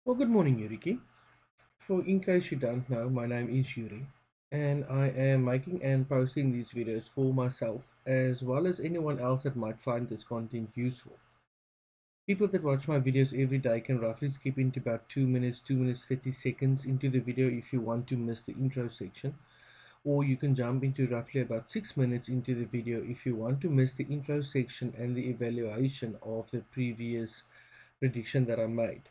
Well, good morning, Yuriki. In case you don't know, my name is Yuri, and I am making and posting these videos for myself as well as anyone else that might find this content useful. People that watch my videos every day can roughly skip into about 2 minutes 30 seconds into the video if you want to miss the intro section, or you can jump into roughly about 6 minutes into the video if you want to miss the intro section and the evaluation of the previous prediction that I made.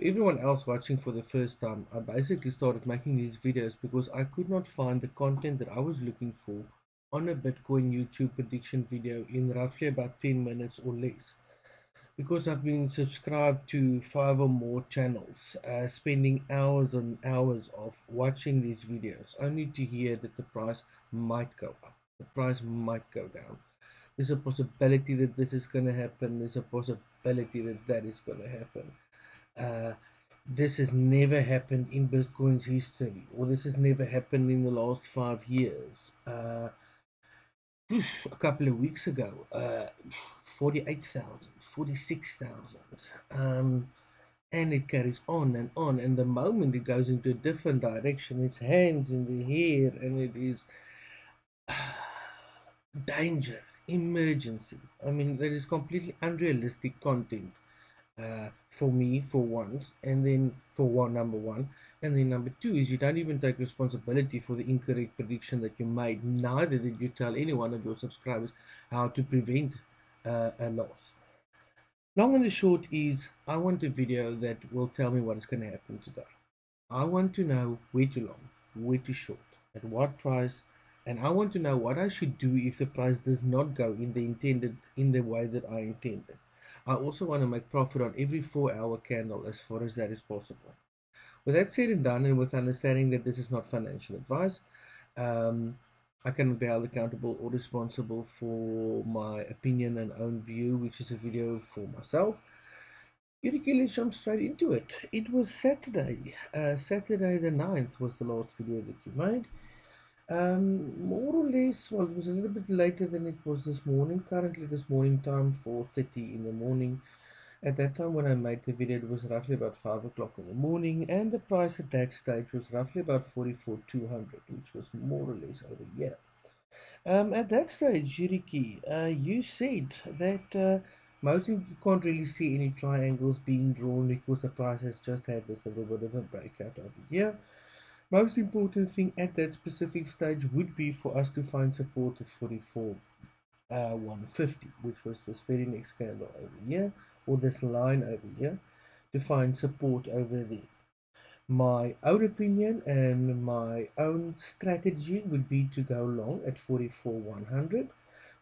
Everyone else watching for the first time, I basically started making these videos because I could not find the content that I was looking for on a Bitcoin YouTube prediction video in roughly about 10 minutes or less. Because I've been subscribed to five or more channels, spending hours and hours of watching these videos, only to hear that the price might go up, the price might go down. There's a possibility that this is going to happen, there's a possibility that that is going to happen. Uh, this has never happened in Bitcoin's history, or this has never happened in the last 5 years. A couple of weeks ago, 48,000, 46,000. And it carries on and on. And the moment it goes into a different direction, it's hands in the air, and it is danger, emergency. I mean, that is completely unrealistic content for me for once, and then for one number one, and then number two is you don't even take responsibility for the incorrect prediction that you made. Neither did you tell any one of your subscribers how to prevent a loss. Long and the short is, I want a video that will tell me what is going to happen today. I want to know where to long, where to short, at what price, and I want to know what I should do if the price does not go in the way that I intended. I also want to make profit on every 4 hour candle as far as that is possible. With that said and done, and with understanding that this is not financial advice, um, I cannot be held accountable or responsible for my opinion and own view, which is a video for myself. Yuriki, let's jump straight into it. It was Saturday. Saturday the 9th was the last video that you made. More or less, well, it was a little bit later than it was this morning. Currently, this morning time, 4:30 in the morning. At that time when I made the video, it was roughly about 5 o'clock in the morning, and the price at that stage was roughly about 44,200, which was more or less over here. At that stage, Yuriki, you said that mostly you can't really see any triangles being drawn because the price has just had this little bit of a breakout over here. Most important thing at that specific stage would be for us to find support at 44 150, which was this very next candle over here, or this line over here, to find support over there. My own opinion and my own strategy would be to go long at 44 100,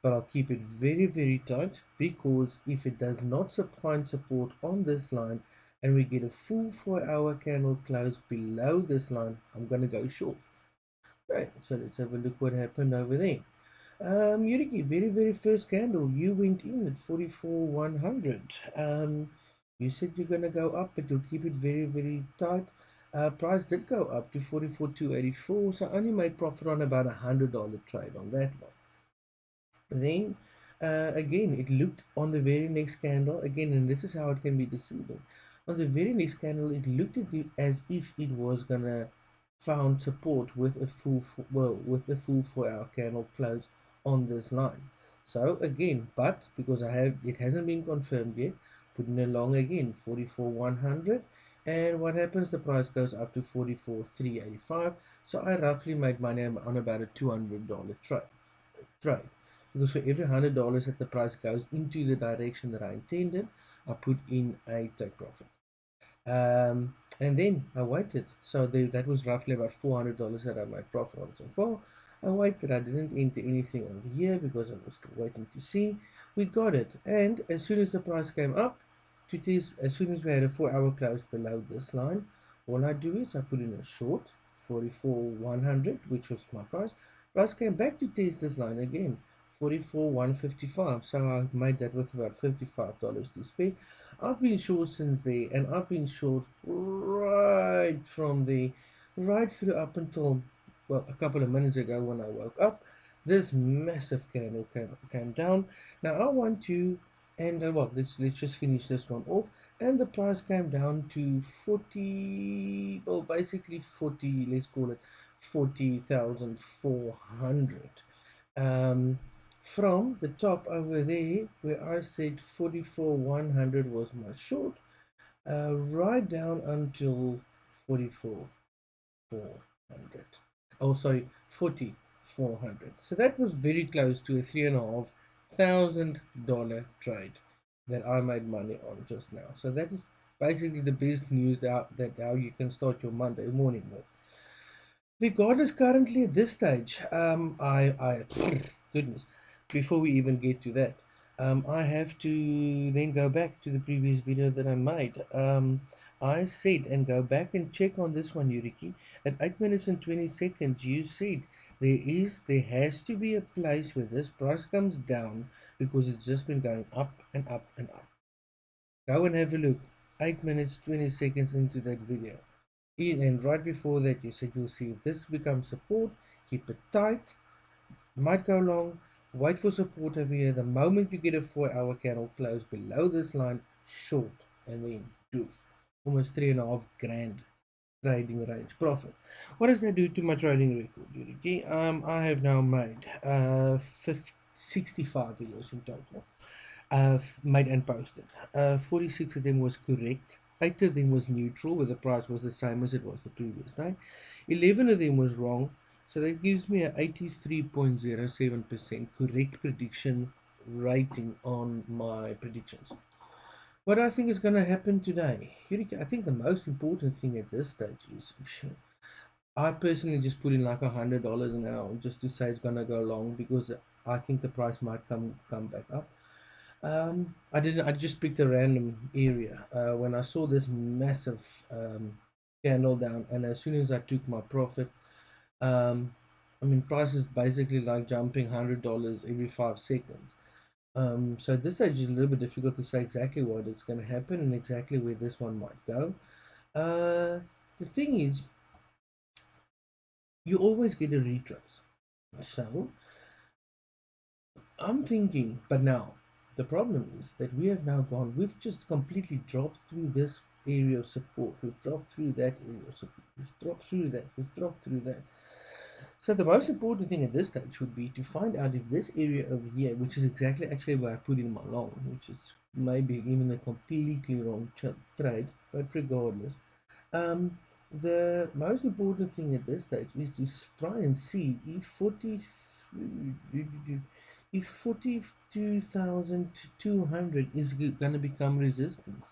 but I'll keep it very, very tight because if it does not find support on this line and we get a full 4 hour candle close below this line, I'm going to go short. Right, so let's have a look what happened over there. Yuriki, very, very first candle, you went in at 44 100. You said you're going to go up, but you'll keep it very, very tight. Price did go up to 44 284, so I only made profit on about $100 trade on that one. Then again, it looked on the very next candle again, and this is how it can be deceiving. On the very next candle, it looked at it as if it was gonna found support with a with a full 4 hour candle close on this line. So again, but because it hasn't been confirmed yet, putting along again 44 100, and what happens? The price goes up to 44 385. So I roughly made money on about a $200 trade because for every $100 that the price goes into the direction that I intended, I put in a take profit. And then I waited. So that was roughly about $400 that I made profit on so far. I waited. I didn't enter anything over here because I was still waiting to see. We got it. And as soon as the price came up to test, as soon as we had a 4 hour close below this line, all I do is I put in a short 44 100, which was my price. Price came back to test this line again, 44 155. So I made that with about $55 to spare. I've been short since there, and I've been short right from the right through up until, well, a couple of minutes ago when I woke up. This massive candle came down. Now I want to, and well, let's just finish this one off. and the price came down to 40, well, basically 40, let's call it 40,400. um, from the top over there where I said 44,100 was my short, right down until 44,400. Oh, sorry, 40,400. So that was very close to a $3,500 trade that I made money on just now. So that is basically the best news out that how you can start your Monday morning with. Regardless, currently at this stage, I goodness, before we even get to that, I have to then go back to the previous video that I made. I said, and go back and check on this one, Yuriki. At 8 minutes and 20 seconds, you said there has to be a place where this price comes down because it's just been going up and up and up. Go and have a look. 8 minutes 20 seconds into that video. And right before that, you said you'll see if this becomes support, keep it tight, might go long, wait for support over here. The moment you get a 4-hour candle close below this line, short, and then doof. Almost 3.5 grand trading range profit. What does that do to my trading record, Yuriki? I have now made 65 videos in total, made and posted. 46 of them was correct. 8 of them was neutral, where the price was the same as it was the previous day. 11 of them was wrong, so that gives me an 83.07% correct prediction rating on my predictions. What I think is going to happen today, I think the most important thing at this stage is, I personally just put in like $100 an hour just to say it's going to go long, because I think the price might come back up. I didn't. I just picked a random area when I saw this massive candle down, and as soon as I took my profit, um, I mean, price is basically like jumping $100 every 5 seconds. So at this stage is a little bit difficult to say exactly what is going to happen and exactly where this one might go. The thing is, you always get a retrace. So I'm thinking, but now the problem is that we have now gone, we've just completely dropped through this area of support, we've dropped through that area of support, we've dropped through that, we've dropped through that. So the most important thing at this stage would be to find out if this area over here, which is exactly actually where I put in my long, which is maybe even a completely wrong trade, but regardless, um, the most important thing at this stage is to try and see if 42,200 is going to become resistance.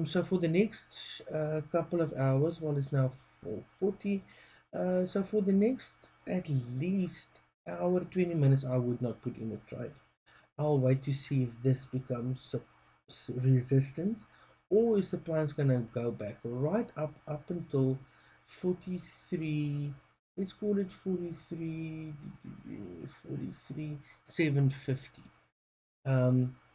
So for the next couple of hours, well, it's now 4:40. So for the next at least hour 20 minutes, I would not put in a trade. I'll wait to see if this becomes resistance, or is the price going to go back right up until 43. Let's call it 43 750.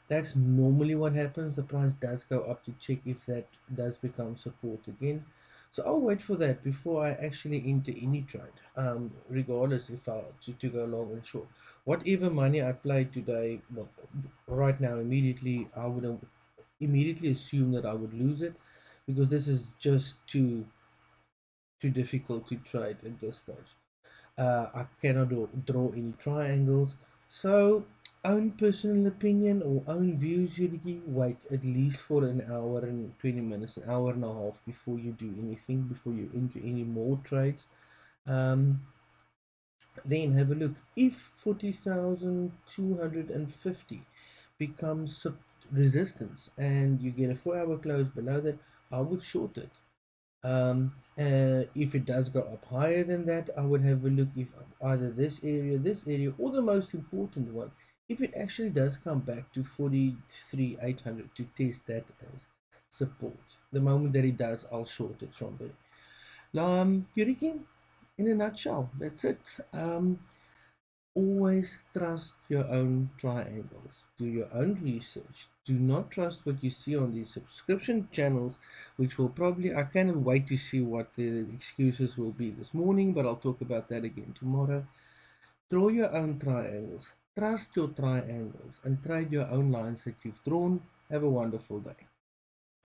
That's normally what happens. The price does go up to check if that does become support again. So I'll wait for that before I actually enter any trade, regardless if I to go long and short. Whatever money I played today, well, right now, immediately, I would immediately assume that I would lose it, because this is just too difficult to trade at this stage. I cannot draw any triangles. So, own personal opinion or own views, Yurigi, wait at least for an hour and 20 minutes, an hour and a half before you do anything, before you enter any more trades. Um, then have a look. If 40,250 becomes resistance and you get a 4-hour close below that, I would short it. If it does go up higher than that, I would have a look if either this area, or the most important one, if it actually does come back to 43,800 to test that as support. The moment that it does, I'll short it from there. Now, Yuriki, in a nutshell, that's it. Always trust your own triangles. Do your own research. Do not trust what you see on these subscription channels, which will probably, I cannot wait to see what the excuses will be this morning, but I'll talk about that again tomorrow. Draw your own triangles. Trust your triangles and trade your own lines that you've drawn. Have a wonderful day.